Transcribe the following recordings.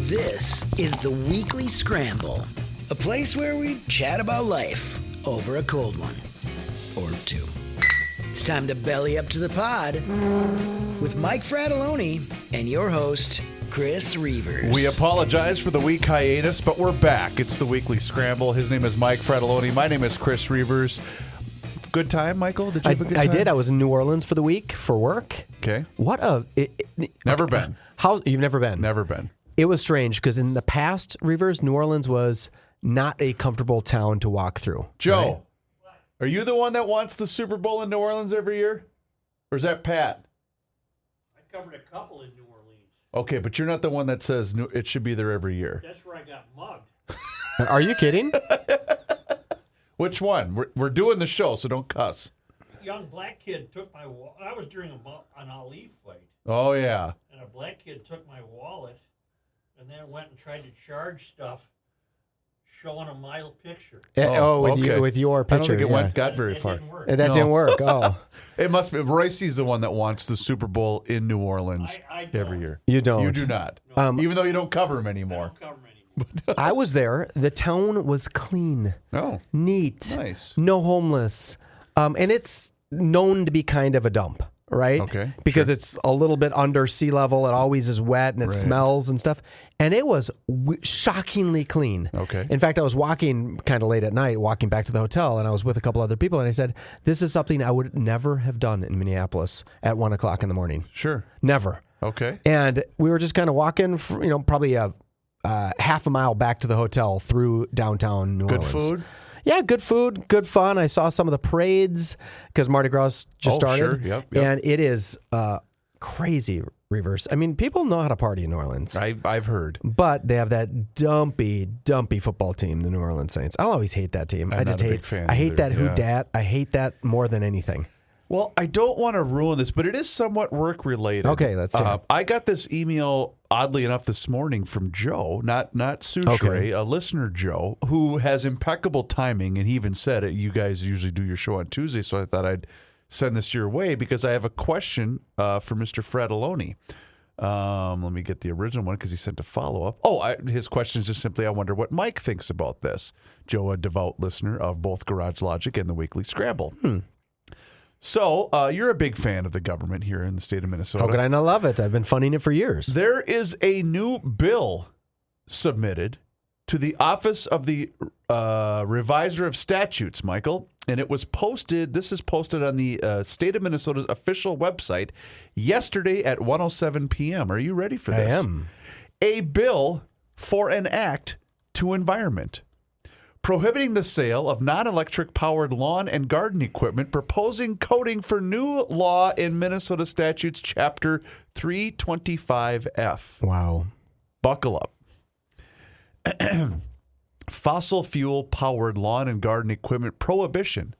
This is the Weekly Scramble, a place where we chat about life over a cold one or two. It's time to belly up to the pod with Mike Fratelloni and your host, Chris Reuvers. We apologize for the week hiatus, but we're back. It's the Weekly Scramble. His name is Mike Fratelloni. My name is Chris Reuvers. Good time, Michael? Did you have a good time? I did. I was in New Orleans for the week for work. Okay. Never been. How you've never been? Never been. It was strange because in the past, Reuvers, New Orleans was not a comfortable town to walk through. Joe, are you the one that wants the Super Bowl in New Orleans every year? Or is that Pat? I covered a couple in New Orleans. Okay, but you're not the one that says it should be there every year. That's where I got mugged. Are you kidding? Which one? We're doing the show, so don't cuss. A young black kid took my wallet. I was during an Ali fight. Oh, yeah. And a black kid took my wallet and then went and tried to charge stuff showing a my picture. With your picture. I don't think it got very far. Didn't work. That didn't work. Oh. It must be. Royce's the one that wants the Super Bowl in New Orleans I don't. every year. You don't. You do not. No. Even though you don't cover them I anymore. don't cover anymore. I was there. The town was clean, Oh, neat, nice. no homeless, and it's known to be kind of a dump, right? Okay, because sure. it's a little bit under sea level. It always is wet and it Right. smells and stuff. And it was shockingly clean. Okay. In fact, I was walking kind of late at night, walking back to the hotel, and I was with a couple other people, and I said, "This is something I would never have done in Minneapolis at 1:00 in the morning. Sure. Never." Okay. And we were just kind of walking, probably a half a mile back to the hotel through downtown New Orleans. Good food? Yeah, good food, good fun. I saw some of the parades because Mardi Gras just started. Sure. Yep. And it is crazy, Reverse. I mean, people know how to party in New Orleans. I've heard. But they have that dumpy football team, the New Orleans Saints. I'll always hate that team. I'm I just not a hate big fan I hate either. that Yeah. who dat. I hate that more than anything. Well, I don't want to ruin this, but it is somewhat work-related. Okay, let's see. I got this email, oddly enough, this morning from Joe, not Suchere, Okay. a listener, Joe, who has impeccable timing, and he even said it. You guys usually do your show on Tuesday, so I thought I'd send this your way because I have a question for Mr. Fratelloni. Let me get the original one because he sent a follow-up. His question is just simply, I wonder what Mike thinks about this. Joe, a devout listener of both Garage Logic and the Weekly Scramble. So, you're a big fan of the government here in the state of Minnesota. How could I not love it? I've been funding it for years. There is a new bill submitted to the Office of the Reviser of Statutes, Michael, and it was posted. This is posted on the state of Minnesota's official website yesterday at 1:07 p.m. Are you ready for this? I am. A bill for an act to environment, prohibiting the sale of non-electric powered lawn and garden equipment, proposing coding for new law in Minnesota Statutes Chapter 325F. Wow. Buckle up. Fossil fuel powered lawn and garden equipment prohibition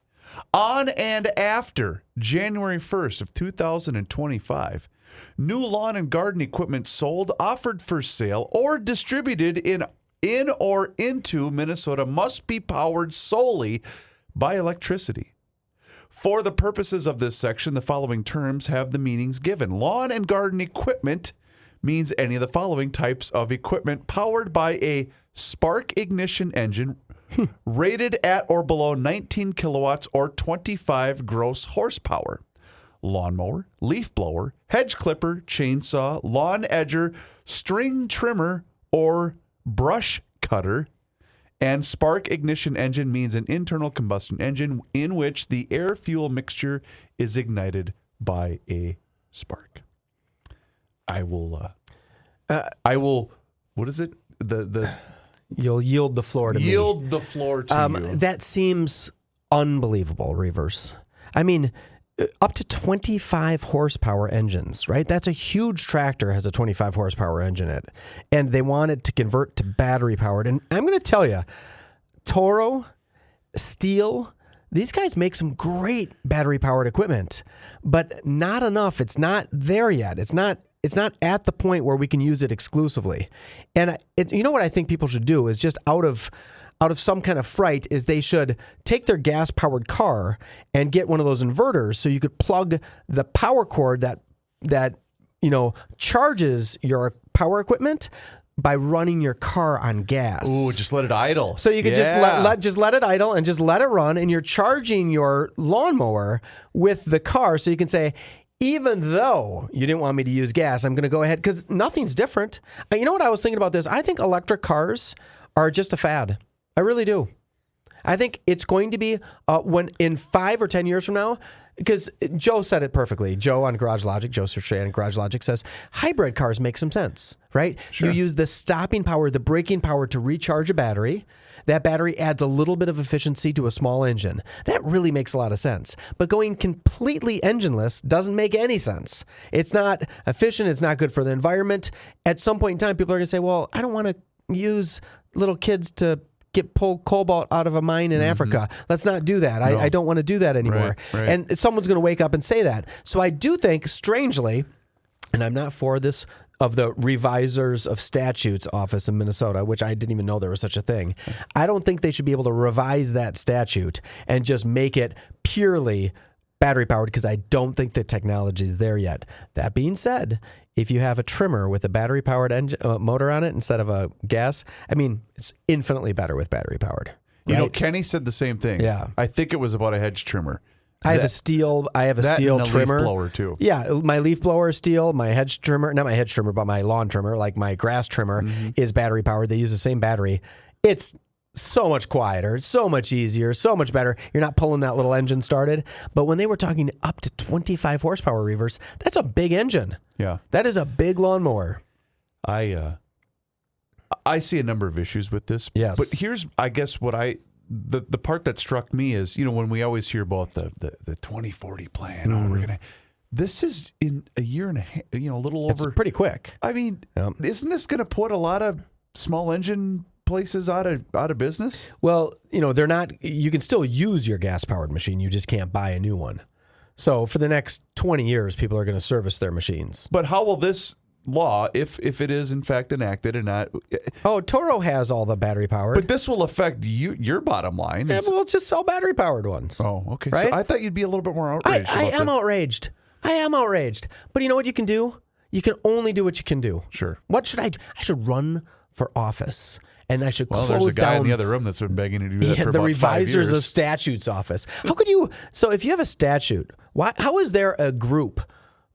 on and after January 1st of 2025. New lawn and garden equipment sold, offered for sale, or distributed in or into Minnesota must be powered solely by electricity. For the purposes of this section, the following terms have the meanings given. Lawn and garden equipment means any of the following types of equipment powered by a spark ignition engine rated at or below 19 kilowatts or 25 gross horsepower. Lawnmower, leaf blower, hedge clipper, chainsaw, lawn edger, string trimmer, or brush cutter. And spark ignition engine means an internal combustion engine in which the air-fuel mixture is ignited by a spark. I will, what is it? You'll yield the floor to me. Yield the floor to you. That seems unbelievable, Reuvers. I mean, up to 25 horsepower engines, right? That's a huge tractor has a 25 horsepower engine in it. And they want it to convert to battery powered. And I'm going to tell you, Toro, Steel, these guys make some great battery powered equipment, but not enough. It's not there yet. It's not at the point where we can use it exclusively. And you know what I think people should do is just out of some kind of fright is they should take their gas-powered car and get one of those inverters so you could plug the power cord that charges your power equipment by running your car on gas. Ooh, just let it idle. So you can just let it idle and just let it run, and you're charging your lawnmower with the car. So you can say, even though you didn't want me to use gas, I'm going to go ahead, because nothing's different. You know what I was thinking about this? I think electric cars are just a fad. I really do. I think it's going to be when in 5 or 10 years from now, because Joe said it perfectly. Joe on Garage Logic, Joe Serchet on Garage Logic says hybrid cars make some sense, right? Sure. You use the stopping power, the braking power to recharge a battery. That battery adds a little bit of efficiency to a small engine. That really makes a lot of sense. But going completely engineless doesn't make any sense. It's not efficient. It's not good for the environment. At some point in time, people are going to say, well, I don't want to use little kids to pull cobalt out of a mine in Africa. Let's not do that. No. I don't want to do that anymore. Right. And someone's going to wake up and say that. So I do think, strangely, and I'm not for this, of the Revisers of Statutes office in Minnesota, which I didn't even know there was such a thing. I don't think they should be able to revise that statute and just make it purely battery powered, because I don't think the technology is there yet. That being said, if you have a trimmer with a battery powered motor on it instead of a gas, I mean, it's infinitely better with battery powered. Right? You know, Kenny said the same thing. Yeah. I think it was about a hedge trimmer. I have a steel trimmer. Leaf blower too. Yeah, my leaf blower is steel. My hedge trimmer, not my hedge trimmer, but my lawn trimmer, like my grass trimmer, is battery powered. They use the same battery. It's so much quieter, so much easier, so much better. You're not pulling that little engine started. But when they were talking up to 25 horsepower Reuvers, that's a big engine. Yeah, that is a big lawnmower. I see a number of issues with this. Yes, but here's, I guess, what the part that struck me is, when we always hear about the 2040 plan, we're gonna. This is in a year and a half, a little over. It's pretty quick. I mean, isn't this going to put a lot of small engine places out of business? Well, they're not. You can still use your gas powered machine. You just can't buy a new one. So for the next 20 years, people are going to service their machines. But how will this law, if it is in fact enacted and not... Oh, Toro has all the battery powered. But this will affect your bottom line. Yeah, we'll just sell battery powered ones. Oh, okay. Right? So I thought you'd be a little bit more outraged. I am outraged. I am outraged. But you know what you can do? You can only do what you can do. Sure. What should I do? I should run for office. And I should close down... Well, there's a guy in the other room that's been begging to do that for about 5 years. The Revisers of Statutes office. How could you... So if you have a statute, how is there a group...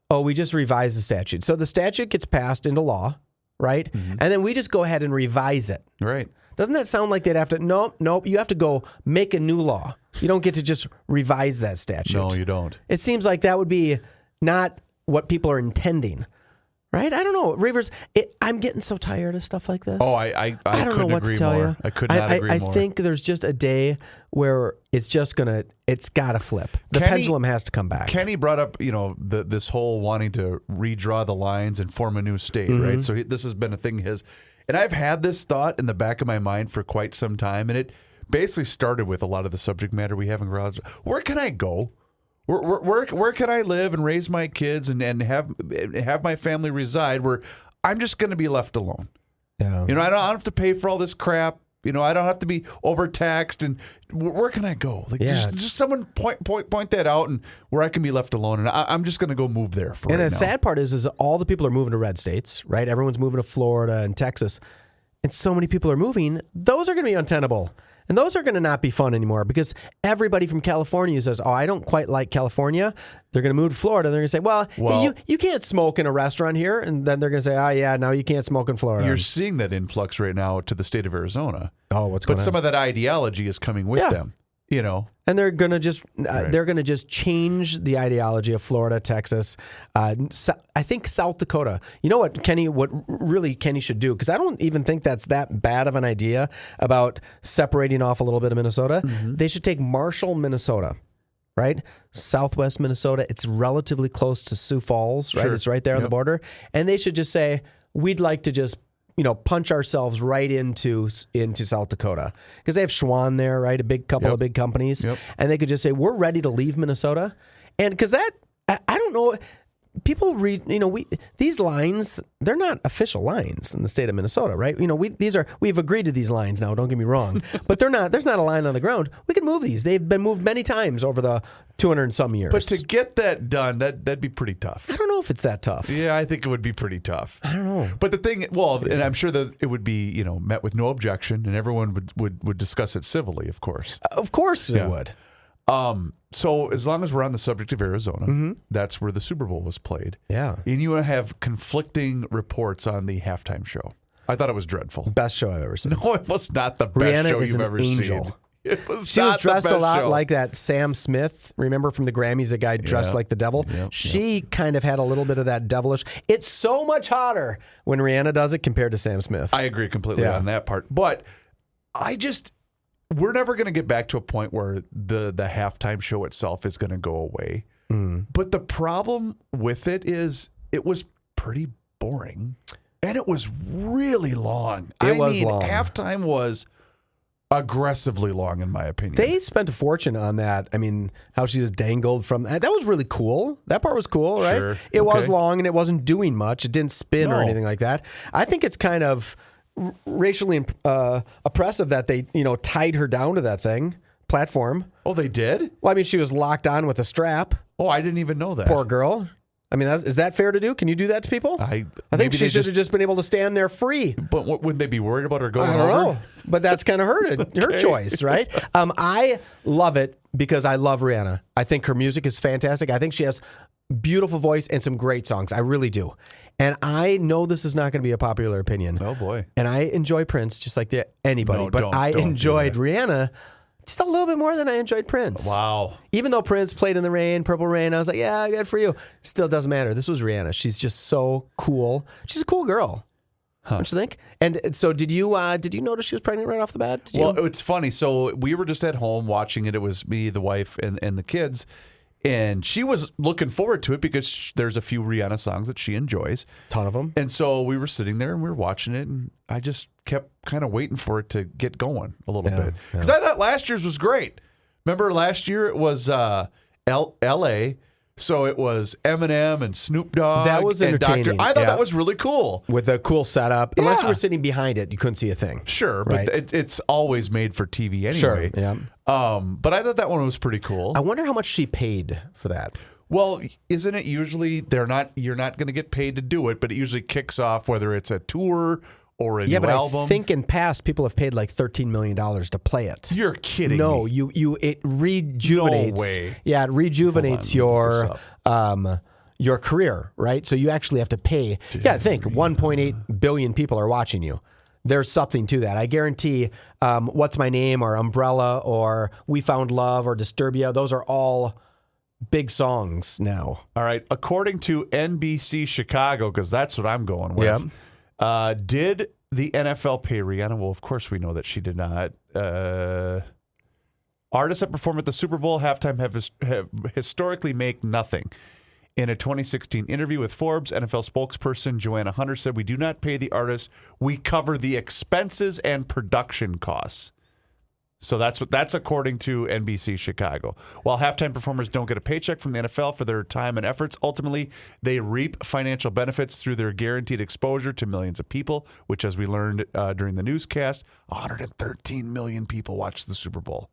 Oh, we just revised the statute. So the statute gets passed into law, right? And then we just go ahead and revise it. Right. Doesn't that sound like they'd have to... Nope. You have to go make a new law. You don't get to just revise that statute. No, you don't. It seems like that would be not what people are intending. Right? I don't know. Reuvers, I'm getting so tired of stuff like this. Oh, I don't know what to tell you. I could not agree more. I think there's just a day where it's got to flip. The pendulum has to come back. Kenny brought up, this whole wanting to redraw the lines and form a new state, right? So this has been a thing of his. And I've had this thought in the back of my mind for quite some time, and it basically started with a lot of the subject matter we have in Garage. Where can I go? Where can I live and raise my kids and have my family reside where I'm just going to be left alone? Yeah. I don't have to pay for all this crap. I don't have to be overtaxed. And where can I go? Just someone point that out, and where I can be left alone. And I'm just going to go move there for right now. And the sad part is all the people are moving to red states, right? Everyone's moving to Florida and Texas. And so many people are moving. Those are going to be untenable. And those are going to not be fun anymore, because everybody from California who says, oh, I don't quite like California, they're going to move to Florida. They're going to say, well hey, you can't smoke in a restaurant here. And then they're going to say, oh, yeah, now you can't smoke in Florida. You're seeing that influx right now to the state of Arizona. Oh, what's going on? But some of that ideology is coming with them. And they're going to just change the ideology of Florida, Texas, I think South Dakota. You know what Kenny should do, because I don't even think that's that bad of an idea about separating off a little bit of Minnesota. They should take Marshall, Minnesota, right? Southwest Minnesota. It's relatively close to Sioux Falls, right? Sure. It's right there on the border. And they should just say, we'd like to just punch ourselves right into South Dakota, because they have Schwann there, right? A couple of big companies, and they could just say, we're ready to leave Minnesota. And because I don't know, people read, these lines, they're not official lines in the state of Minnesota, right? We've agreed to these lines now, don't get me wrong, but there's not a line on the ground. We can move these. They've been moved many times over the 200 and some years. But to get that done, that'd be pretty tough. I don't know if it's that tough. Yeah, I think it would be pretty tough. I don't know. But the thing, and I'm sure that it would be, met with no objection, and everyone would discuss it civilly, of course. Of course they would. So as long as we're on the subject of Arizona, that's where the Super Bowl was played. Yeah. And you have conflicting reports on the halftime show. I thought it was dreadful. Best show I've ever seen. No, it was not the best Rihanna show is you've an ever angel. seen. It was She not was dressed the a lot best show. like that Sam Smith. Remember from the Grammys, a guy dressed like the devil? She kind of had a little bit of that devilish. It's so much hotter when Rihanna does it compared to Sam Smith. I agree completely on that part. But we're never going to get back to a point where the halftime show itself is going to go away. But the problem with it is it was pretty boring. And it was really long. It was long. Halftime was aggressively long, in my opinion. They spent a fortune on that. I mean, how she was dangled from that was really cool. That part was cool, right? Sure. It was Okay. long and it wasn't doing much. It didn't spin or No. anything like that. I think it's kind of racially oppressive that they, tied her down to that thing platform. Oh, they did? Well, I mean, she was locked on with a strap. Oh, I didn't even know that. Poor girl. I mean, is that fair to do? Can you do that to people? I think maybe she they should have just been able to stand there free. But wouldn't they be worried about her going I don't over? know, but that's kind of her choice, right? I love it because I love Rihanna. I think her music is fantastic. I think she has beautiful voice and some great songs. I really do. And I know this is not going to be a popular opinion. Oh, boy. And I enjoy Prince just like anybody, No, but don't I do enjoyed that. Rihanna just a little bit more than I enjoyed Prince. Wow. Even though Prince played in the rain, Purple Rain, I was like, yeah, good for you. Still doesn't matter. This was Rihanna. She's just so cool. She's a cool girl. Don't you think? And so did you notice she was pregnant right off the bat? Did you? Well, it's funny. So we were just at home watching it. It was me, the wife, and the kids. And she was looking forward to it because there's a few Rihanna songs that she enjoys. Ton of them. And so we were sitting there and we were watching it. And I just kept kind of waiting for it to get going a little bit. Because I thought last year's was great. Remember last year it was L.A., so it was Eminem and Snoop Dogg. That was and entertaining. I thought Yeah. that was really cool. With a cool setup. Unless you Yeah. were sitting behind it, you couldn't see a thing. Sure, Right. but it's always made for TV anyway. Sure, yeah. But I thought that one was pretty cool. I wonder how much she paid for that. Well, isn't it usually you're not going to get paid to do it, but it usually kicks off whether it's a tour or a Yeah, new but album. I think in past people have paid like $13 million to play it. You're kidding No, me. it rejuvenates. No way. Yeah, it rejuvenates Hold your career, right? So you actually have to pay. Yeah, think 1.8 billion people are watching you. There's something to that. I guarantee What's My Name or Umbrella or We Found Love or Disturbia, those are all big songs now. All right. According to NBC Chicago, because that's what I'm going with, did the NFL pay Rihanna? Well, of course we know that she did not. Artists that perform at the Super Bowl halftime have historically make nothing. In a 2016 interview with Forbes, NFL spokesperson Joanna Hunter said, "We do not pay the artists. We cover the expenses and production costs." So that's according to NBC Chicago. While halftime performers don't get a paycheck from the NFL for their time and efforts, ultimately they reap financial benefits through their guaranteed exposure to millions of people, which, as we learned during the newscast, 113 million people watched the Super Bowl.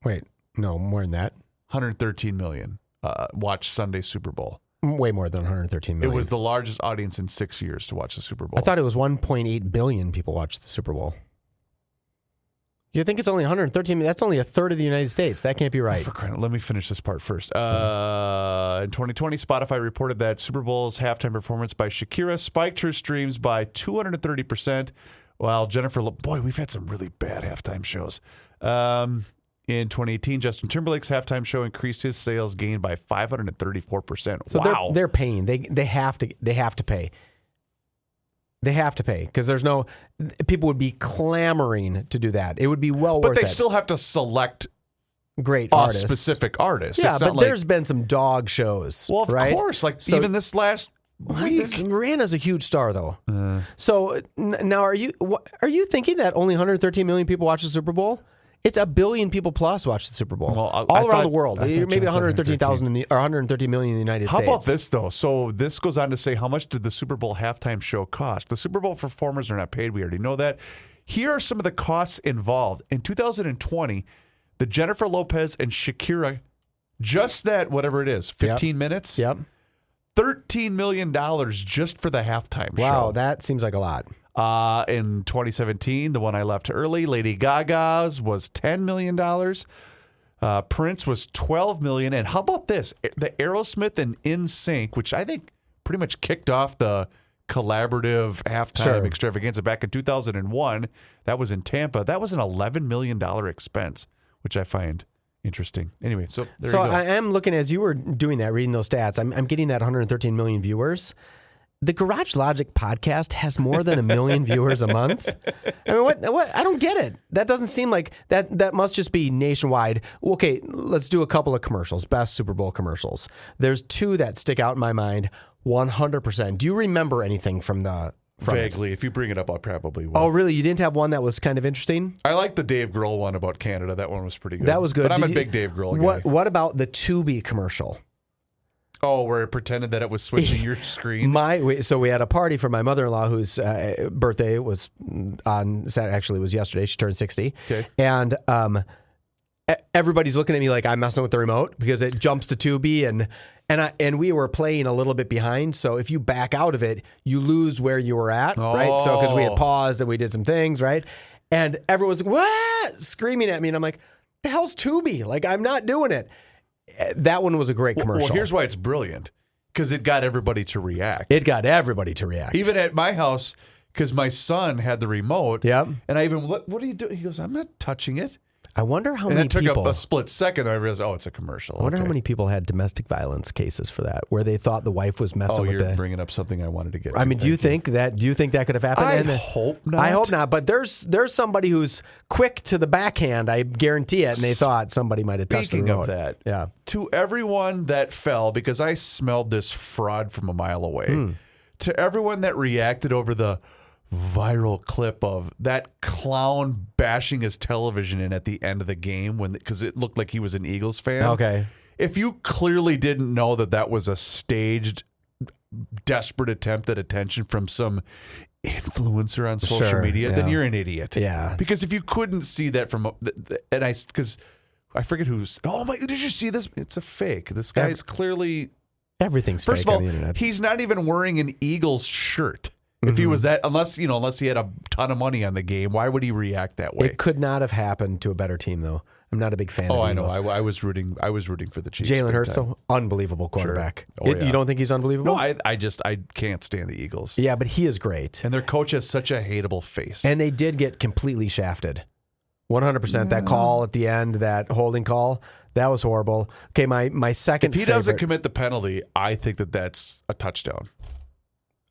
Wait, no, more than that. 113 million watched Sunday's Super Bowl. Way more than 113 million. It was the largest audience in 6 years to watch the Super Bowl. I thought it was 1.8 billion people watched the Super Bowl. You think it's only 113 million? That's only a third of the United States. That can't be right. For crying, let me finish this part first. In 2020, Spotify reported that Super Bowl's halftime performance by Shakira spiked her streams by 230%, while boy, we've had some really bad halftime shows. In 2018, Justin Timberlake's halftime show increased his sales gain by 534%. So wow. they're paying. They have to pay. They have to pay because people would be clamoring to do that. It would be well worth it. But they still have to select great a artists. specific artist. Yeah, It's but not like, there's been some dog shows. well, of right? course. Like So- even this last week. Rihanna's a huge star, though. So now, are you thinking that only 113 million people watch the Super Bowl? It's 1 billion people plus watch the Super Bowl Well, all around the world. I thought Maybe John said 113,000 or 130 million in the United How States. about this, though? So this goes on to say, how much did the Super Bowl halftime show cost? The Super Bowl performers are not paid. We already know that. Here are some of the costs involved. In 2020, the Jennifer Lopez and Shakira, just that, whatever it is, 15 minutes? Yep. $13 million just for the halftime show. Wow, that seems like a lot. In 2017, the one I left early, Lady Gaga's was $10 million. Prince was $12 million. And how about this? The Aerosmith and NSYNC, which I think pretty much kicked off the collaborative halftime extravaganza back in 2001. That was in Tampa. That was an $11 million expense, which I find interesting. Anyway, so there you go. I am looking, as you were doing that, reading those stats, I'm getting that 113 million viewers. The Garage Logic podcast has more than 1 million viewers a month. I mean, what? I don't get it. That doesn't seem like that. That must just be nationwide. Okay, let's do a couple of commercials. Best Super Bowl commercials. There's 2 that stick out in my mind 100%. Do you remember anything from it? Vaguely. If you bring it up, I probably will. Oh, really? You didn't have one that was kind of interesting? I like the Dave Grohl one about Canada. That one was pretty good. That was good. But I'm a big Dave Grohl guy. What about the Tubi commercial? Oh, where it pretended that it was switching your screen? So we had a party for my mother-in-law whose birthday was on Saturday. Actually, it was yesterday. She turned 60. Okay. And everybody's looking at me like I'm messing with the remote because it jumps to Tubi and we were playing a little bit behind. So if you back out of it, you lose where you were at, right? So because we had paused and we did some things, right? And everyone's what? Screaming at me, and I'm like, "The hell's Tubi? Like I'm not doing it." That one was a great commercial. Well, here's why it's brilliant. Because it got everybody to react. It got everybody to react. Even at my house, because my son had the remote. Yep. And I even, what are you doing? He goes, I'm not touching it. I wonder how and many it took people. a split second. I realized, oh, it's a commercial. I wonder how many people had domestic violence cases for that, where they thought the wife was messing with you're bringing up something I wanted to get to. I mean, do you think that could have happened? I hope not. I hope not. But there's somebody who's quick to the backhand. I guarantee it. And they thought somebody might have touched the remote. Speaking of that, yeah. To everyone that fell, because I smelled this fraud from a mile away. To everyone that reacted over the viral clip of that clown bashing his television in at the end of the game because it looked like he was an Eagles fan. Okay. If you clearly didn't know that was a staged, desperate attempt at attention from some influencer on social media, then you're an idiot. Yeah. Because if you couldn't see that because I forget who's, oh my, did you see this? It's a fake. This guy's clearly. Everything's First fake of all, on the internet. he's not even wearing an Eagles shirt. If he was that, unless he had a ton of money on the game, why would he react that way? It could not have happened to a better team, though. I'm not a big fan of I Eagles. know. I was rooting for the Chiefs. Jalen Hurts, though, unbelievable quarterback. Sure. You don't think he's unbelievable? No, I can't stand the Eagles. Yeah, but he is great. And their coach has such a hateable face. And they did get completely shafted. 100%. That call at the end, that holding call, that was horrible. Okay, my second If he doesn't commit the penalty, I think that's a touchdown.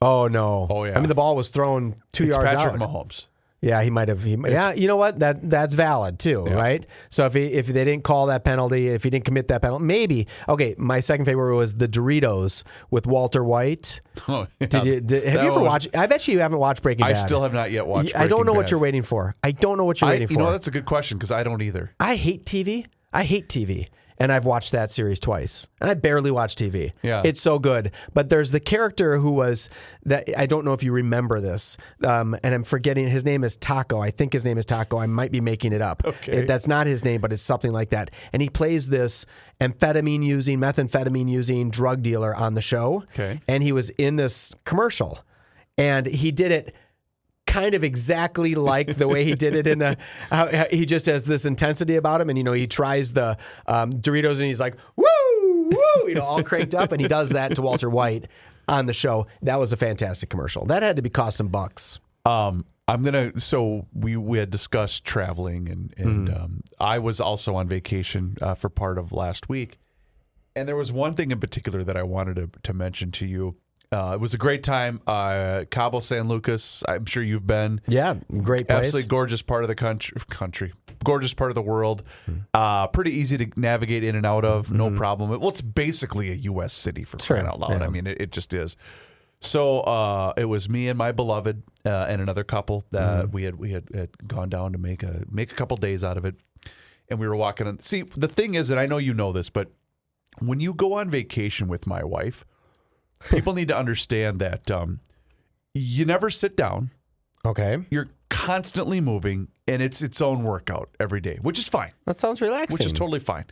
Oh, no. Oh, yeah. I mean, the ball was thrown 2 yards Patrick out. Mahomes. Yeah, he might have. Yeah, you know what? That's valid too, right? So if they didn't call that penalty, if he didn't commit that penalty, maybe. Okay, my second favorite was the Doritos with Walter White. Oh, yeah. Have you ever watched? I bet you haven't watched Breaking Bad. I still have not yet watched Breaking I don't know Bad. what you're waiting for. I don't know what you're waiting for. You know, that's a good question because I don't either. I hate TV. And I've watched that series twice. And I barely watch TV. Yeah. It's so good. But there's the character who was that I don't know if you remember this. And I'm forgetting his name is Taco. I think his name is Taco. I might be making it up. Okay. That's not his name, but it's something like that. And he plays this methamphetamine using drug dealer on the show. Okay. And he was in this commercial. And he did it kind of exactly like the way he did it in the, he just has this intensity about him. And, he tries the Doritos and he's like, woo, woo, all cranked up. And he does that to Walter White on the show. That was a fantastic commercial. That had to be cost some bucks. So we had discussed traveling and I was also on vacation for part of last week. And there was one thing in particular that I wanted to mention to you. It was a great time. Cabo San Lucas, I'm sure you've been. Yeah, great place. Absolutely gorgeous part of the country. Gorgeous part of the world. Pretty easy to navigate in and out of, no problem. Well, it's basically a U.S. city for crying out loud. Yeah. I mean, it just is. So it was me and my beloved and another couple that we had gone down to make a couple days out of it, and we were walking on. See, the thing is that I know you know this, but when you go on vacation with my wife, people need to understand that you never sit down. Okay. You're constantly moving, and it's its own workout every day, which is fine. That sounds relaxing. Which is totally fine.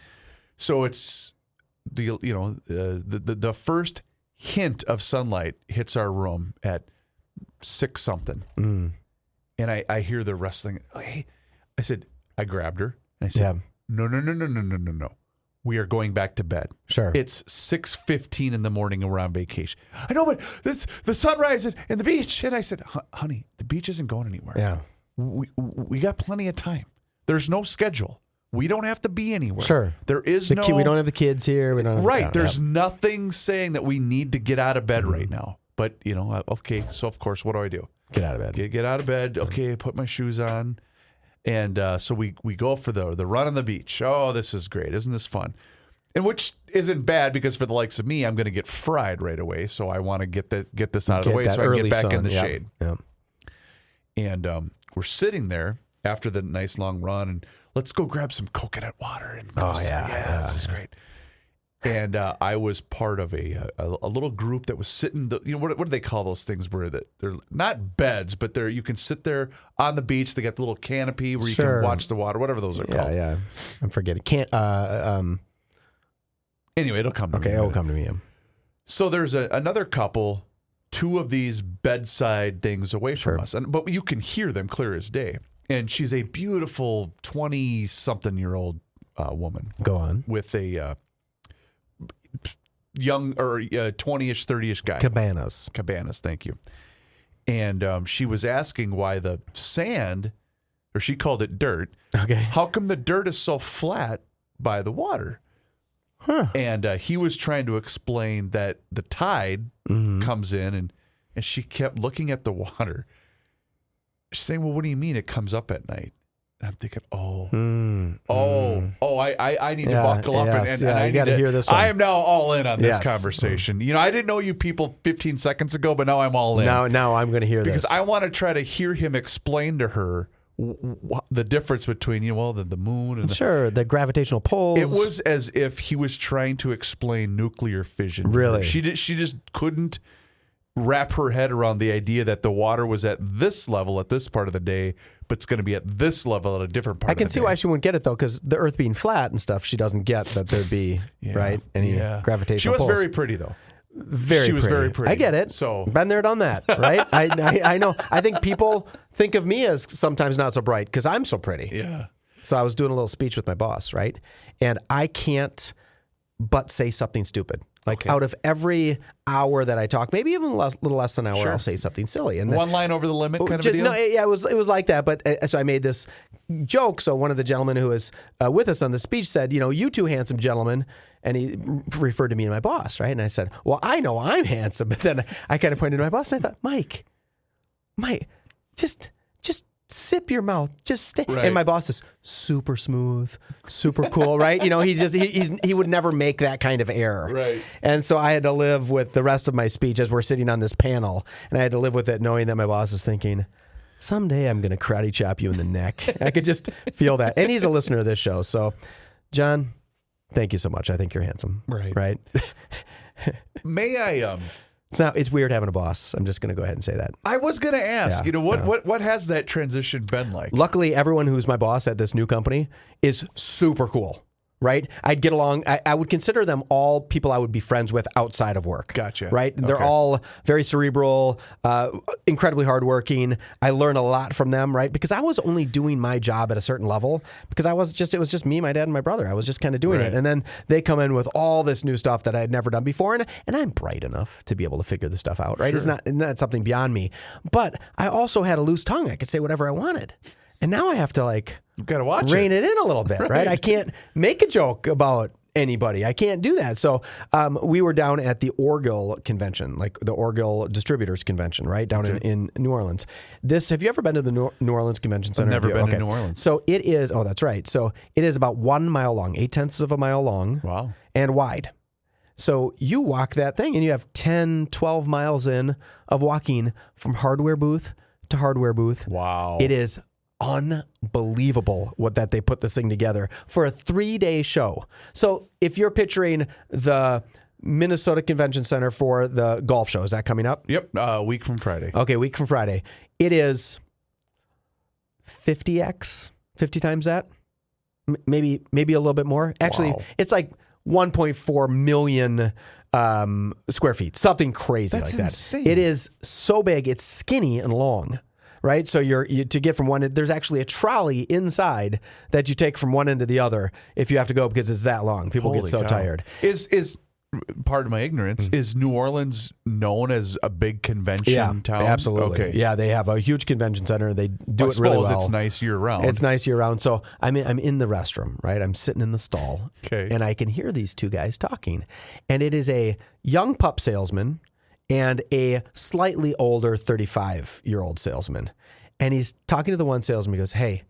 So it's the first hint of sunlight hits our room at 6 something, and I hear the wrestling. Oh, hey, I grabbed her and I said, no. We are going back to bed. Sure. It's 6:15 in the morning and we're on vacation. I know, but the sunrise and the beach. And I said, honey, the beach isn't going anywhere. Yeah. We got plenty of time. There's no schedule. We don't have to be anywhere. Sure. There is we don't have the kids here. We don't have right. There's nothing saying that we need to get out of bed right now. But, okay, so of course, what do? Get out of bed. Get out of bed. Okay, put my shoes on. And so we go for the run on the beach. Oh, this is great. Isn't this fun? And which isn't bad because for the likes of me, I'm going to get fried right away. So I want to get this out of the way so I can get back in the shade. Yeah. And we're sitting there after the nice long run and let's go grab some coconut water. And this is great. And I was part of a little group that was sitting. What do they call those things where they're not beds, but you can sit there on the beach. They got the little canopy where you can watch the water, whatever those are called. Yeah, I'm forgetting. Anyway, it'll come to me. Okay, it'll come to me. So there's another couple, 2 of these bedside things away from us, but you can hear them clear as day. And she's a beautiful 20-something-year-old woman. Go on. With a young or 20-ish, 30-ish guy. Cabanas, thank you. And she was asking why the sand, or she called it dirt. Okay. How come the dirt is so flat by the water? Huh. And he was trying to explain that the tide comes in, and she kept looking at the water. She's saying, well, what do you mean it comes up at night? And I'm thinking, I need to buckle up and I got to hear this one. I am now all in on this conversation. I didn't know you people 15 seconds ago, but now I'm all in. Now I'm going to hear because this. I want to try to hear him explain to her the difference between the moon and the gravitational pulls. It was as if he was trying to explain nuclear fission. Really? She just couldn't wrap her head around the idea that the water was at this level at this part of the day, but it's going to be at this level at a different part of the day. I can see why she wouldn't get it, though, because the Earth being flat and stuff, she doesn't get that there'd be, any gravitational She was pulls. very pretty, though. She was very pretty. I get it. So been there, done that, right? I know. I think people think of me as sometimes not so bright because I'm so pretty. Yeah. So I was doing a little speech with my boss, right? And I can't but say something stupid. Like out of every hour that I talk, maybe even a little less than an hour, I'll say something silly. And one line over the limit kind of a deal? No, it was like that. But so I made this joke. So one of the gentlemen who was with us on the speech said, you 2 handsome gentlemen. And he referred to me and my boss, right? And I said, well, I know I'm handsome. But then I kind of pointed to my boss and I thought, Mike, just sip your mouth. Just stay. Right. And my boss is super smooth, super cool, right? He would never make that kind of error. Right. And so I had to live with the rest of my speech as we're sitting on this panel. And I had to live with it knowing that my boss is thinking, someday I'm going to karate chop you in the neck. I could just feel that. And he's a listener of this show. So, John, thank you so much. I think you're handsome. Right. May I... It's weird having a boss. I'm just going to go ahead and say that. I was going to ask, what has that transition been like? Luckily, everyone who's my boss at this new company is super cool, right? I'd get along. I would consider them all people I would be friends with outside of work. Gotcha. Right? Okay. They're all very cerebral, incredibly hardworking. I learn a lot from them, right? Because I was only doing my job at a certain level because it was just me, my dad, and my brother. I was just kind of doing it. And then they come in with all this new stuff that I had never done before. And I'm bright enough to be able to figure this stuff out, right? Sure. It's not something beyond me. But I also had a loose tongue. I could say whatever I wanted. And now I have to you've got to watch rein it in a little bit, right? I can't make a joke about anybody. I can't do that. So we were down at the Orgill convention, like the Orgill Distributors Convention, right? Down in New Orleans. Have you ever been to the New Orleans Convention Center? I've never been to New Orleans. So it is, that's right. So it is about 1 mile long, 0.8 of a mile long. Wow. And wide. So you walk that thing and you have 10, 12 miles in of walking from hardware booth to hardware booth. Wow. It is unbelievable that they put this thing together for a 3-day show. So if you're picturing the Minnesota Convention Center for the golf show, is that coming up? Yep. A week from Friday. Okay, week from Friday. It is 50 times that. Maybe a little bit more. Actually, It's like 1.4 million square feet, something crazy That's like that. insane. It is so big. It's skinny and long, right? So you to get from one end, there's actually a trolley inside that you take from one end to the other if you have to go because it's that long. People Holy get so cow. tired. Is pardon my ignorance, is New Orleans known as a big convention town? Absolutely. Okay. Yeah, they have a huge convention center. They do I it really suppose well. it's nice year round. It's nice year round. So I'm in the restroom, right? I'm sitting in the stall, Okay. and I can hear these two guys talking. And it is a young pup salesman and a slightly older 35-year-old salesman. And he's talking to the one salesman. He goes, "Hey,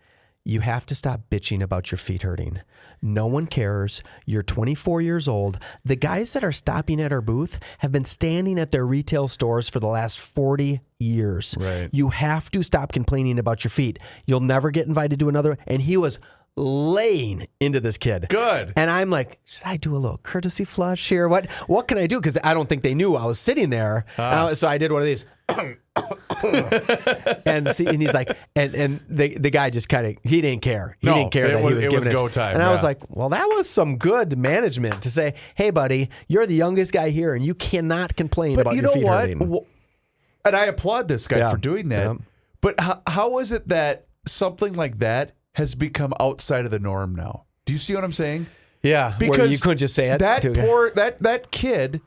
you have to stop bitching about your feet hurting. No one cares. You're 24 years old. The guys that are stopping at our booth have been standing at their retail stores for the last 40 years. Right. You have to stop complaining about your feet. You'll never get invited to another." And he was laying into this kid. Good. And I'm like, should I do a little courtesy flush here? What can I do? Because I don't think they knew I was sitting there. So I did one of these. and he's like, and the guy just kind of, he didn't care. He didn't care that he was giving it. Go time. And I was like, well, that was some good management to say, hey, buddy, you're the youngest guy here and you cannot complain about your feet hurting. And I applaud this guy for doing that. Yeah. But how is it that something like that has become outside of the norm now? Do you see what I'm saying? Yeah, Because where you couldn't just say it. That to a guy. that kid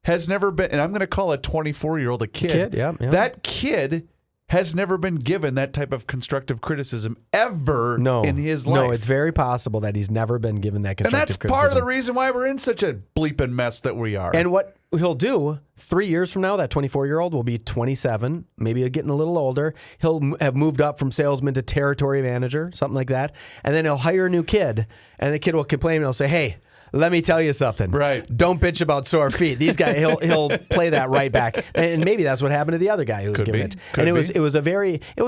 has never been, and I'm going to call a 24-year-old a kid. Yeah. That kid has never been given that type of constructive criticism ever in his life. No, it's very possible that he's never been given that and constructive that's criticism. part of the reason why we're in such a bleeping mess that we are. And what he'll do 3 years from now, that 24-year-old will be 27, maybe getting a little older. He'll have moved up from salesman to territory manager, something like that. And then he'll hire a new kid, and the kid will complain and he'll say, "Hey, let me tell you something. Right. Don't bitch about sore feet." These guys, he'll play that right back. And maybe that's what happened to the other guy who was giving it. And it was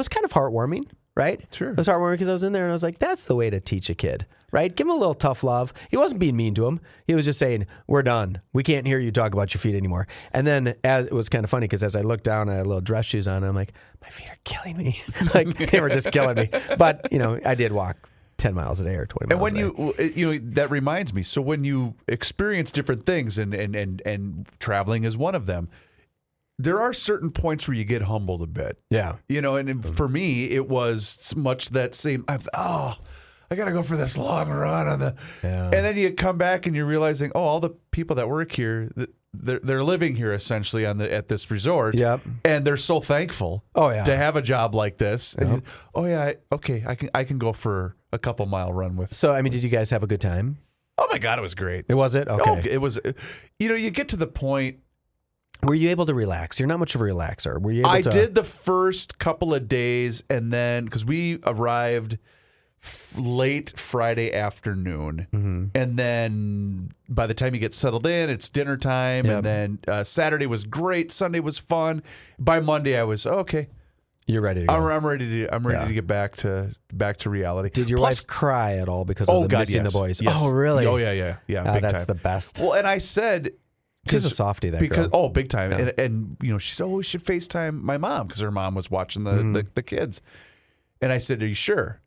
kind of heartwarming, right? Sure. It was heartwarming because I was in there and I was like, that's the way to teach a kid, right? Give him a little tough love. He wasn't being mean to him. He was just saying, "We're done. We can't hear you talk about your feet anymore." And then it was kind of funny because as I looked down, I had little dress shoes on and I'm like, my feet are killing me. Like they were just killing me. But, I did walk 10 miles a day or 20 miles and when you that reminds me, so when you experience different things and traveling is one of them, there are certain points where you get humbled a bit. Yeah. And for me, it was much that same, I got to go for this long run on and then you come back and you're realizing, all the people that work here, they're living here essentially at this resort. Yep. And they're so thankful to have a job like this. And I can go for a couple mile run with. So, did you guys have a good time? Oh my God, it was great. It was it? Okay. Oh, it was, you get to the point. Were you able to relax? You're not much of a relaxer. Were you able I to? did the first couple of days, and then because we arrived late Friday afternoon, and then by the time you get settled in, it's dinner time, and then Saturday was great, Sunday was fun. By Monday, I was okay. You're ready to go. I'm ready to get back to reality. Did your wife cry at all because of missing the boys? Yes. Oh, really? Oh yeah. Big that's time. the best. Well, and I said. She's a softie, that because, girl. Oh, big time. Yeah. And she said, we should FaceTime my mom because her mom was watching the kids. And I said, are you sure?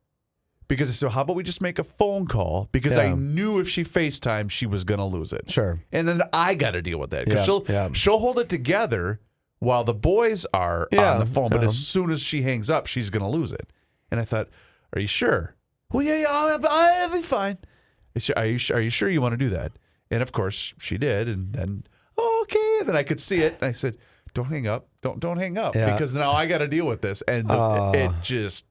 Because I said, how about we just make a phone call? Because I knew if she FaceTimed, she was going to lose it. Sure. And then I got to deal with that. Because she'll hold it together while the boys are on the phone. But as soon as she hangs up, she's going to lose it. And I thought, are you sure? Well, yeah, I'll be fine. Are you sure you want to do that? And of course she did, and then okay, and then I could see it. And I said, "Don't hang up, don't hang up, because now I got to deal with this." And it just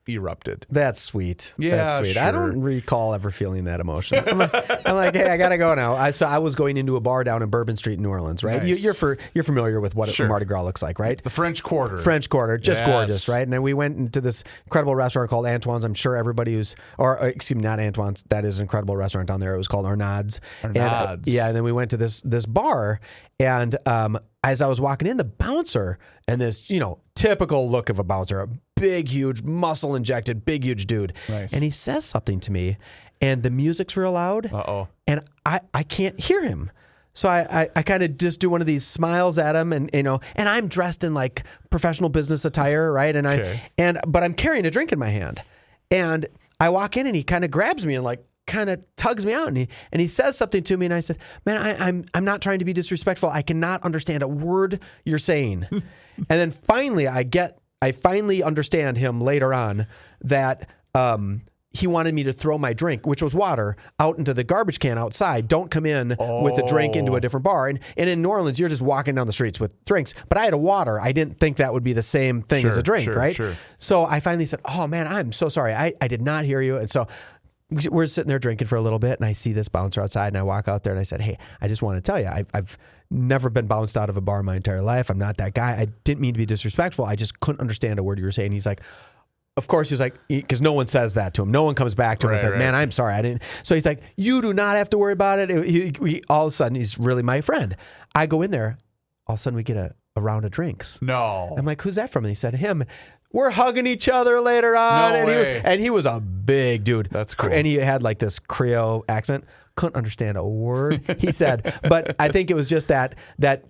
erupted. That's sweet. Yeah, That's sweet. sure. I don't recall ever feeling that emotion. I'm like, hey, I gotta go now. So I was going into a bar down in Bourbon Street, New Orleans, right? Nice. You're familiar with what Sure. Mardi Gras looks like, right? The French Quarter. French Quarter, just Yes. gorgeous, right? And then we went into this incredible restaurant called Antoine's. I'm sure everybody excuse me, not Antoine's. That is an incredible restaurant down there. It was called Arnaud's. Arnaud's. And then we went to this bar, and as I was walking in, the bouncer, and this typical look of a bouncer, a big, huge, muscle injected, big, huge dude, Nice. and he says something to me, and the music's real loud, and I can't hear him. So I kind of just do one of these smiles at him, and and I'm dressed in like professional business attire, right? And but I'm carrying a drink in my hand, and I walk in, and he kind of grabs me and like kind of tugs me out, and he says something to me, and I said, "Man, I'm not trying to be disrespectful. I cannot understand a word you're saying." And then finally, I finally understand him later on that he wanted me to throw my drink, which was water, out into the garbage can outside. Don't come in with a drink into a different bar. And in New Orleans, you're just walking down the streets with drinks. But I had a water. I didn't think that would be the same thing as a drink, right? Sure. So I finally said, "Oh, man, I'm so sorry. I did not hear you." And so we're sitting there drinking for a little bit, and I see this bouncer outside, and I walk out there, and I said, "Hey, I just want to tell you, I've never been bounced out of a bar in my entire life. I'm not that guy. I didn't mean to be disrespectful. I just couldn't understand a word you were saying." He's like, of course, he was like, because no one says that to him. No one comes back to him and says, "Man, I'm sorry, I didn't." So he's like, "You do not have to worry about it." He all of a sudden, he's really my friend. I go in there. All of a sudden, we get a round of drinks. No. I'm like, "Who's that from?" And he said, "Him." We're hugging each other later on. No and way. he was a big dude. That's cool. And he had like this Creole accent. Couldn't understand a word he said. But I think it was just that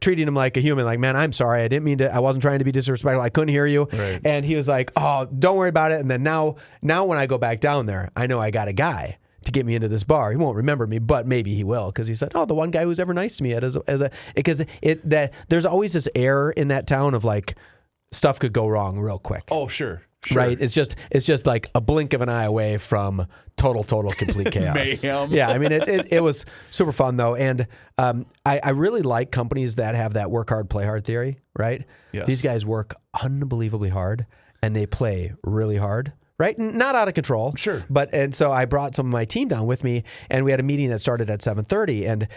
treating him like a human, like, "Man, I'm sorry. I didn't mean to. I wasn't trying to be disrespectful. I couldn't hear you." Right. And he was like, "Oh, don't worry about it." And then now when I go back down there, I know I got a guy to get me into this bar. He won't remember me, but maybe he will, because he said, "Oh, the one guy who's ever nice to me because there's always this air in that town of like stuff could go wrong real quick." Oh, sure. Right. It's just like a blink of an eye away from total complete chaos. Mayhem. Yeah. I mean, it was super fun though. And I really like companies that have that work hard, play hard theory, right? Yes. These guys work unbelievably hard and they play really hard. Right? Not out of control. Sure. And so I brought some of my team down with me, and we had a meeting that started at 7:30. And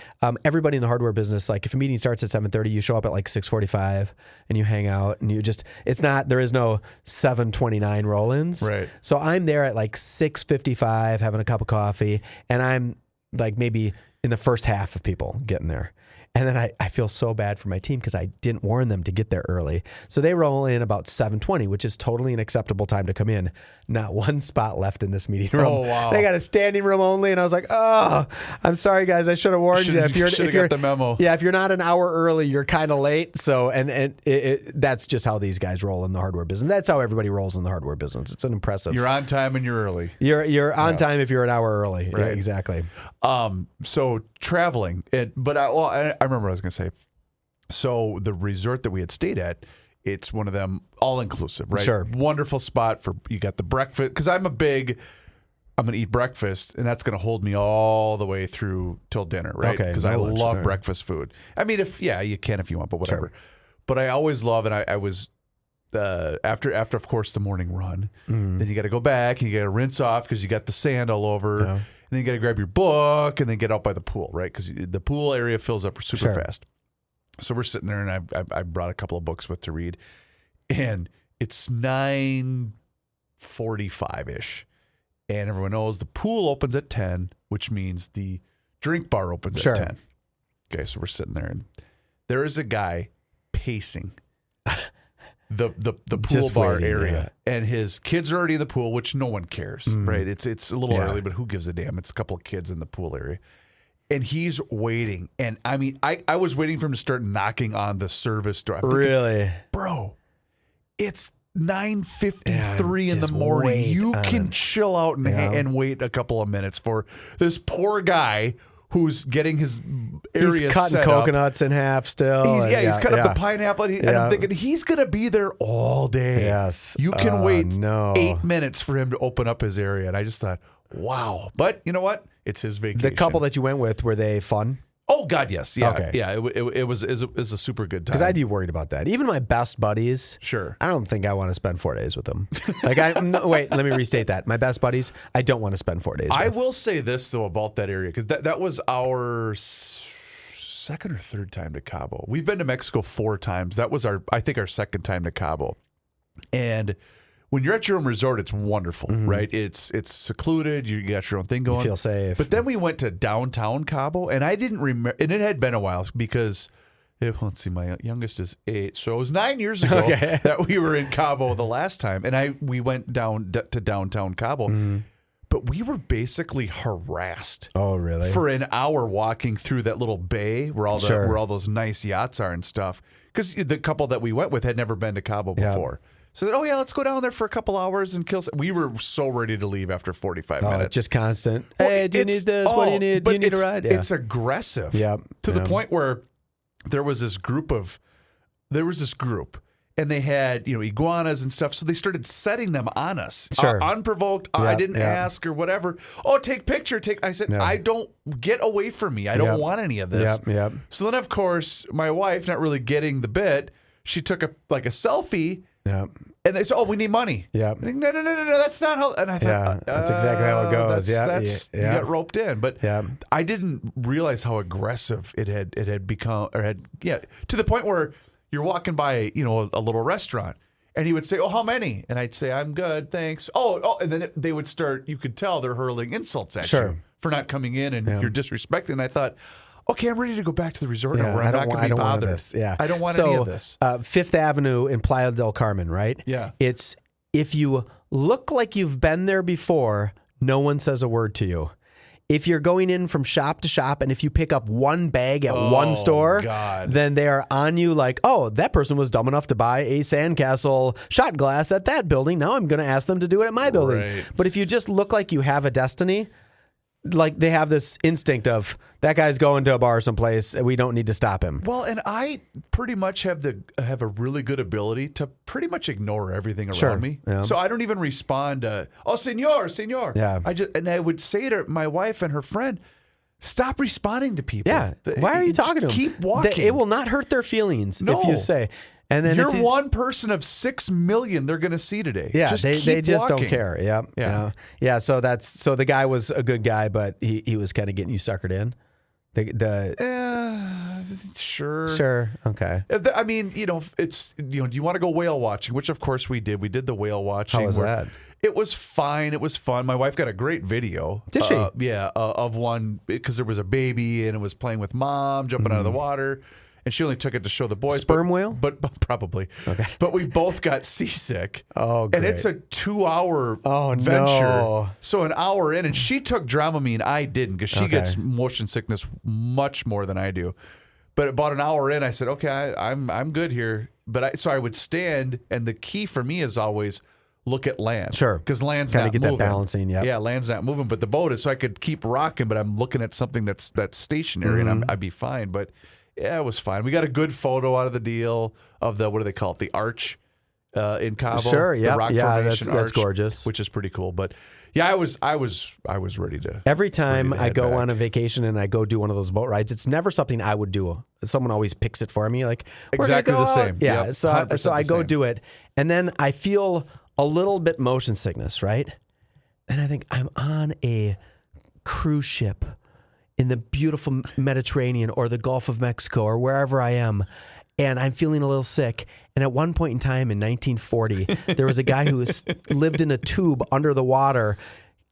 everybody in the hardware business, like if a meeting starts at 7:30, you show up at like 6:45 and you hang out, and there is no 7:29 roll-ins. Right. So I'm there at like 6:55 having a cup of coffee, and I'm like maybe in the first half of people getting there. And then I feel so bad for my team because I didn't warn them to get there early. So they roll in about 7:20, which is totally an acceptable time to come in. Not one spot left in this meeting room. Oh, wow. They got a standing room only. And I was like, "Oh, I'm sorry, guys. I should have warned you. If you're got the memo. Yeah, if you're not an hour early, you're kind of late." So, and that's just how these guys roll in the hardware business. That's how everybody rolls in the hardware business. It's an impressive. You're on time and you're early. You're on time if you're an hour early. Right. Yeah, exactly. So traveling, but I remember what I was going to say. So the resort that we had stayed at, it's one of them all inclusive, right? Sure. Wonderful spot you got the breakfast, because I'm going to eat breakfast, and that's going to hold me all the way through till dinner, right? Okay, Because no I lunch, love right. breakfast food. I mean, you can if you want, but whatever. Sure. But I always love, and I was after of course the morning run, then you got to go back and you got to rinse off because you got the sand all over. Yeah. And then you got to grab your book and then get out by the pool, right? Because the pool area fills up super Sure. fast. So we're sitting there, and I brought a couple of books with to read, and it's 9:45-ish, and everyone knows the pool opens at 10, which means the drink bar opens Sure. at 10. Okay, so we're sitting there, and there is a guy pacing the pool Just bar waiting, area, and his kids are already in the pool, which no one cares, right? It's a little Yeah. early, but who gives a damn? It's a couple of kids in the pool area. And he's waiting. And I mean, I was waiting for him to start knocking on the service door. I'm thinking, Really? bro, it's 9:53 Yeah, in the just morning. wait You on can it. chill out and wait a couple of minutes for this poor guy who's getting his area He's cutting set coconuts in half still. He's cutting up the pineapple. And Yeah. I'm thinking, he's going to be there all day. Yes. You can wait no. 8 minutes for him to open up his area. And I just thought, wow. But you know what? It's his vacation. The couple that you went with, were they fun? Oh God, yes, yeah, Okay. yeah. It was a super good time. Because I'd be worried about that. Even my best buddies. Sure. I don't think I want to spend 4 days with them. Wait, let me restate that. My best buddies, I don't want to spend 4 days with. I will say this though about that area, because that was our second or third time to Cabo. We've been to Mexico 4 times. That was I think our second time to Cabo. And when you're at your own resort, it's wonderful, right? It's secluded. You got your own thing going. You feel safe. But then we went to downtown Cabo, and I didn't remember. And it had been a while because, let's see, my youngest is 8, so it was 9 years ago that we were in Cabo the last time, and we went down to downtown Cabo. But we were basically harassed. Oh, really? For an hour walking through that little bay where all Sure. where all those nice yachts are and stuff. Because the couple that we went with had never been to Cabo before. So they said, let's go down there for a couple hours and kill. We were so ready to leave after 45 minutes. Just constant. Well, Hey, do you need this? What do you need? Do you need a ride? Yeah. It's aggressive. Yeah. To the point where there was this group, and they had iguanas and stuff. So they started setting them on us, Sure. Unprovoked. I didn't ask or whatever. Oh, take picture. I said, I don't, get away from me. I don't want any of this. Yep. So then, of course, my wife, not really getting the bit, she took a selfie. Yep. And they said, "Oh, we need money." Yep. No, that's not how. And I thought, that's exactly how it goes. You got roped in. But Yeah. I didn't realize how aggressive it had become, to the point where you're walking by, a little restaurant, and he would say, "Oh, how many?" And I'd say, "I'm good, thanks." Oh, and then they would start. You could tell they're hurling insults at you for not coming in, and you're disrespecting. And I thought, okay, I'm ready to go back to the resort now where I'm not going to be bothered. I don't want any of this. Fifth Avenue in Playa del Carmen, right? Yeah. It's if you look like you've been there before, no one says a word to you. If you're going in from shop to shop, and if you pick up one bag at one store, then they are on you like, oh, that person was dumb enough to buy a sandcastle shot glass at that building. Now I'm going to ask them to do it at my building. Right. But if you just look like you have a destiny, like they have this instinct of that guy's going to a bar someplace, we don't need to stop him. Well, and I pretty much have a really good ability to pretty much ignore everything around me. Yeah. So I don't even respond to, "Oh, senor." Yeah. I would say to my wife and her friend, "Stop responding to people." Yeah. Why are you talking to them? Keep walking. It will not hurt their feelings No. if you say. And then You're one person of 6 million they're going to see today. Yeah, just they just walking. don't care. Yep. Yeah. So the guy was a good guy, but he was kind of getting you suckered in. Sure. Okay. I mean, it's do you want to go whale watching? Which of course we did. We did the whale watching. How was that? It was fine. It was fun. My wife got a great video. Did she? Of one because there was a baby and it was playing with mom, jumping out of the water. And she only took it to show the boys. Sperm whale? But probably. Okay. But we both got seasick. Oh, great. And it's a 2-hour Oh, venture. no. So an hour in, and she took Dramamine. I didn't because she gets motion sickness much more than I do. But about an hour in, I said, okay, I'm good here. So I would stand, and the key for me is always look at land. Sure. Because land's Kinda not get moving. that balancing, yep. Yeah, land's not moving, but the boat is. So I could keep rocking, but I'm looking at something that's stationary, and I'd be fine. But yeah, it was fine. We got a good photo out of the deal of the, what do they call it? The arch in Cabo. Sure, The rock that's formation arch, gorgeous. which is pretty cool. But yeah, I was ready to. Every time I head go back. on a vacation and I go do one of those boat rides, it's never something I would do. Someone always picks it for me. Like, we're gonna Exactly go the out. same. Yeah. Yep, So 100% I the go same. do it, and then I feel a little bit motion sickness, right? And I think I'm on a cruise ship in the beautiful Mediterranean or the Gulf of Mexico or wherever I am, and I'm feeling a little sick. And at one point in time in 1940, there was a guy who lived in a tube under the water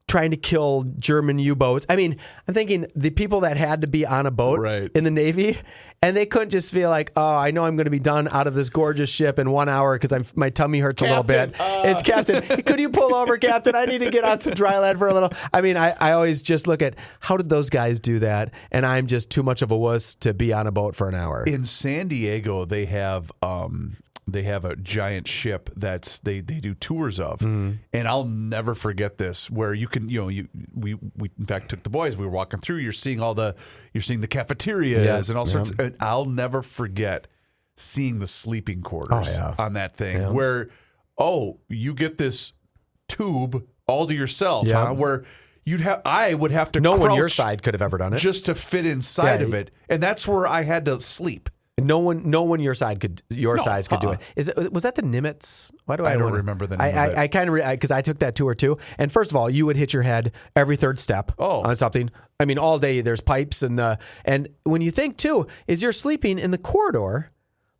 trying to kill German U-boats. I mean, I'm thinking the people that had to be on a boat Right. in the Navy, and they couldn't just feel like, oh, I know I'm going to be done out of this gorgeous ship in 1 hour because my tummy hurts a little bit. It's Captain. Could you pull over, Captain? I need to get on some dry land for a little. I mean, I always just look at how did those guys do that, and I'm just too much of a wuss to be on a boat for an hour. In San Diego, they have a giant ship that's they do tours of, and I'll never forget this. Where you can we in fact took the boys. We were walking through. You're seeing the cafeterias and all sorts. And I'll never forget seeing the sleeping quarters on that thing. Where you get this tube all to yourself, huh? Where I would have to No one your crouch side could have ever done it. just to fit inside Yeah. of it. And that's where I had to sleep. No one your side could size could do it. Was that the Nimitz? Why do I don't wanna- remember the name of it. I kind of because I took that tour too. And first of all, you would hit your head every third step on something. I mean, all day there's pipes and when you think too, is you're sleeping in the corridor,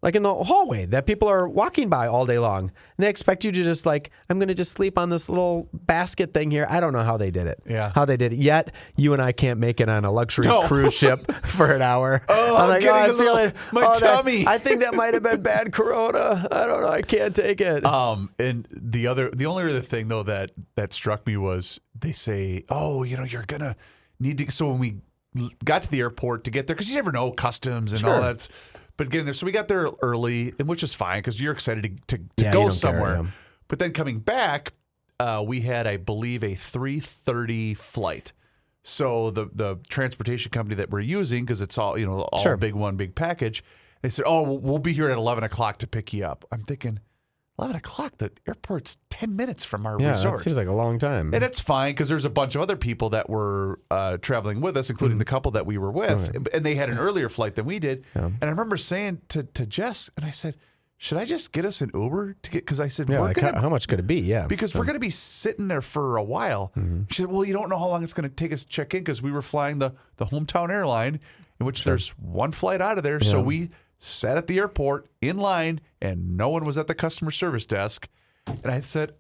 like in the hallway that people are walking by all day long, and they expect you to just like, I'm going to just sleep on this little basket thing here. I don't know how they did it. Yeah. How they did it. Yet you and I can't make it on a luxury cruise ship for an hour. I'm getting a little- my tummy. I think that might have been bad Corona. I don't know. I can't take it. And the only other thing though that struck me was they say, you're gonna need to. So when we got to the airport to get there, because you never know customs and all that. But getting there, so we got there early, and which is fine because you're excited to go somewhere. But then coming back, we had, I believe, a 3:30 flight. So the transportation company that we're using, because it's all one big package, they said, we'll be here at 11 o'clock to pick you up. I'm thinking, 11 o'clock? The airport's 10 minutes from our resort. That seems like a long time. And it's fine because there's a bunch of other people that were traveling with us, including the couple that we were with. Okay. And they had an earlier flight than we did. Yeah. And I remember saying to Jess, and I said, should I just get us an Uber to get? Because I said, how much could it be? Yeah, because we're going to be sitting there for a while. Mm-hmm. She said, well, you don't know how long it's going to take us to check in because we were flying the hometown airline, in which there's one flight out of there. Yeah. So we sat at the airport in line, and no one was at the customer service desk. And I said,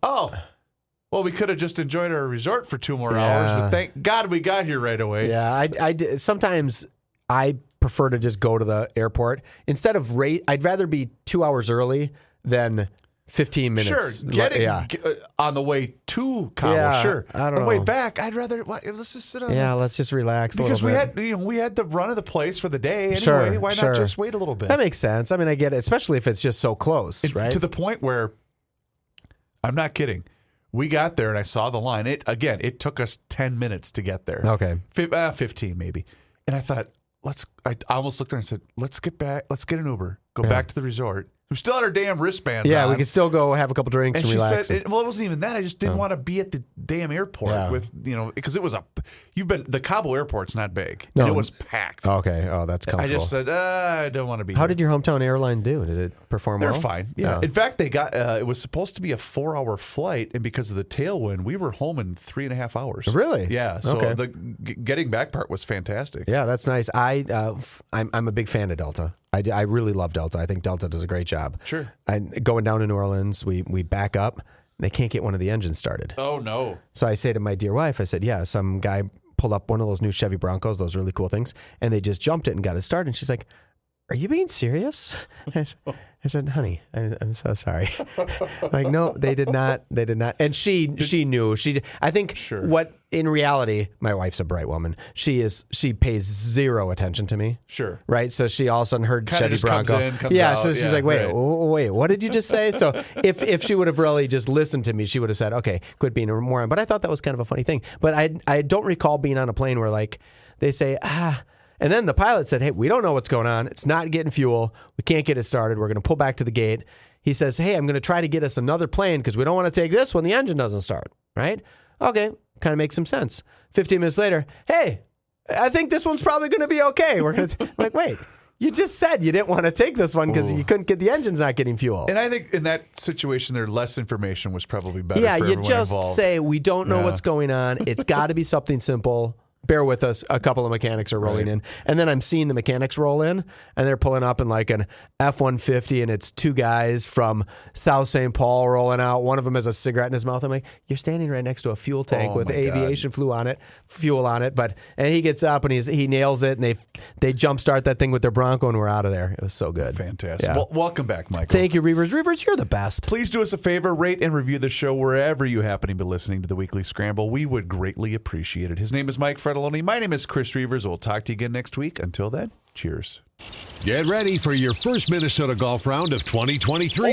we could have just enjoyed our resort for 2 more hours, but thank God we got here right away. Yeah, I did. Sometimes I prefer to just go to the airport. Instead of I'd rather be 2 hours early than 15 minutes. Sure, on the way to Cabo, sure. I don't know. On the way back, I'd rather, let's just sit on let's just relax a little bit. Because we had the run of the place for the day anyway. Sure, Why not just wait a little bit? That makes sense. I mean, I get it, especially if it's just so close, right? To the point where, I'm not kidding, we got there and I saw the line. It took us 10 minutes to get there. Okay. 15 maybe. And I thought, I almost looked there and said, let's get back, let's get an Uber, go back to the resort. We still had our damn wristbands on. Yeah, we could still go have a couple drinks and relax. She said, it wasn't even that. I just didn't want to be at the damn airport with, because it was the Cabo airport's not big. No. And it was packed. Okay. Oh, that's comfortable. I just said, I don't want to be here. How did your hometown airline do? Did it perform well? They're fine. Yeah. In fact, they got, it was supposed to be a 4-hour flight, and because of the tailwind, we were home in 3.5 hours. Really? Yeah. So the getting back part was fantastic. Yeah, that's nice. I'm a big fan of Delta. I really love Delta. I think Delta does a great job. Sure. Going down to New Orleans, we back up, and they can't get one of the engines started. Oh, no. So I say to my dear wife, I said, some guy pulled up one of those new Chevy Broncos, those really cool things, and they just jumped it and got it started. And she's like, are you being serious? I said, honey, I'm so sorry. Like, no, they did not. They did not. And she knew. I think what, in reality, my wife's a bright woman. She pays zero attention to me. Sure. Right? So she all of a sudden heard Kinda Chevy just Bronco. comes out. So she's like, wait, what did you just say? So if she would have really just listened to me, she would have said, okay, quit being a moron. But I thought that was kind of a funny thing. But I don't recall being on a plane where like they say, and then the pilot said, hey, we don't know what's going on. It's not getting fuel. We can't get it started. We're going to pull back to the gate. He says, hey, I'm going to try to get us another plane because we don't want to take this when the engine doesn't start. Right? Okay. Kind of makes some sense. 15 minutes later, hey, I think this one's probably going to be okay. We're going to like, wait, you just said you didn't want to take this one because you couldn't get the engines not getting fuel. And I think in that situation, there less information was probably better. Yeah, for you everyone just involved. say we don't know what's going on. It's got to be something simple. Bear with us. A couple of mechanics are rolling in. And then I'm seeing the mechanics roll in, and they're pulling up in like an F-150, and it's 2 guys from South St. Paul rolling out. One of them has a cigarette in his mouth. I'm like, you're standing right next to a fuel tank with aviation fuel on it. And he gets up, and he nails it, and they jump start that thing with their Bronco, and we're out of there. It was so good. Fantastic. Yeah. Well, welcome back, Michael. Thank you, Reuvers. Reuvers, you're the best. Please do us a favor, rate and review the show wherever you happen to be listening to the Weekly Scramble. We would greatly appreciate it. His name is Mike Fredoloni. My name is Chris Reuvers. We'll talk to you again next week. Until then, cheers. Get ready for your first Minnesota golf round of 2023.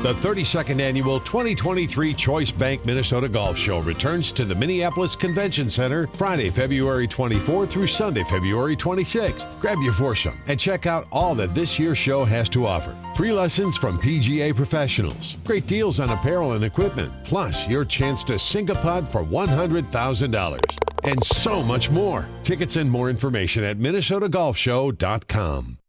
The 32nd annual 2023 Choice Bank Minnesota Golf Show returns to the Minneapolis Convention Center Friday, February 24th through Sunday, February 26th. Grab your foursome and check out all that this year's show has to offer. Free lessons from PGA professionals, great deals on apparel and equipment, plus your chance to sink a putt for $100,000. and so much more. Tickets and more information at minnesotagolfshow.com.